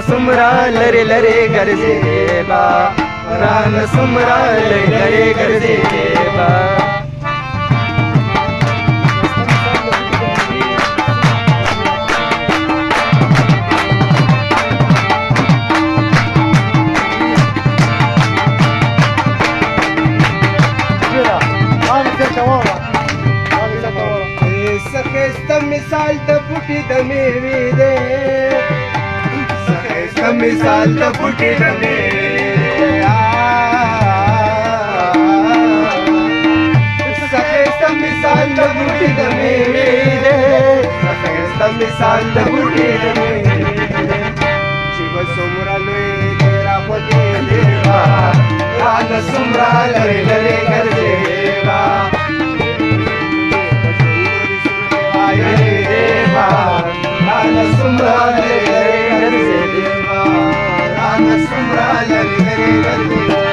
सुमरा लरे लरे गरजे बा रान सुमरा लरे लरे गरजे बा Esta misal de puti de mi vida. Esta misal de puti de mi vida. Esta misal de puti de mi vida. Esta misal de puti de mi vida. Shiva sumra lui tera pati deva. Rana sumra lare lare kar deva. Rana sumra lare lare garze deva Rana sumra lare lare garze la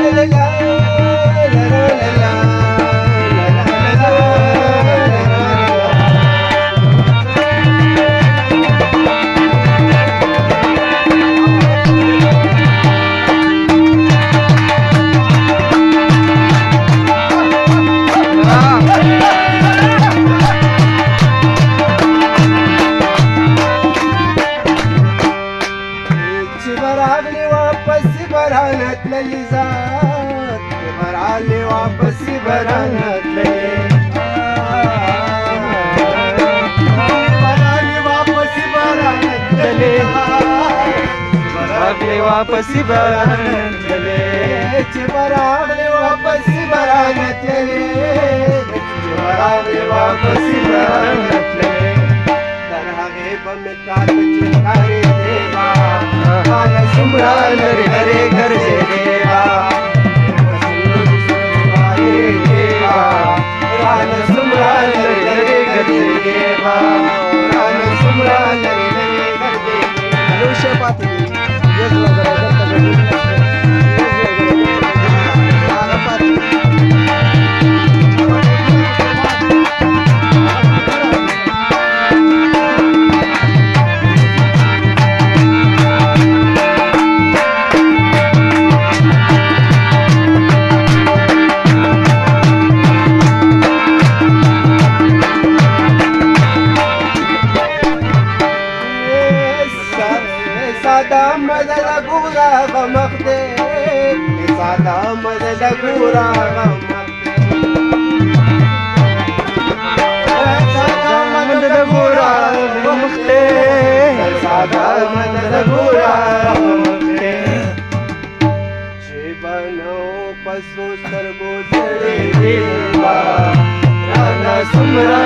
la la la la बरागली वापस बरानत लली जात बराले वापस बरानत लली बराले वापस बरानत लली बरागले वापस बरानत लले बरागले वापस बरानत लली बरागले वापस बरानत लली तरहागे बमकात चिंगारे देवा Rana sumra lare lare garze deva Rana sumra lare lare garze deva Rana sumra lare lare garze deva Alusha pati yezla gara सादा मदद गुरा गमखते सादा मदद गुरा गमखते सादा मदद गुरा गमखते सादा मदद गुरा गमखते जीवनो पशु सर्गो जड़े दिलवा राना सुमरा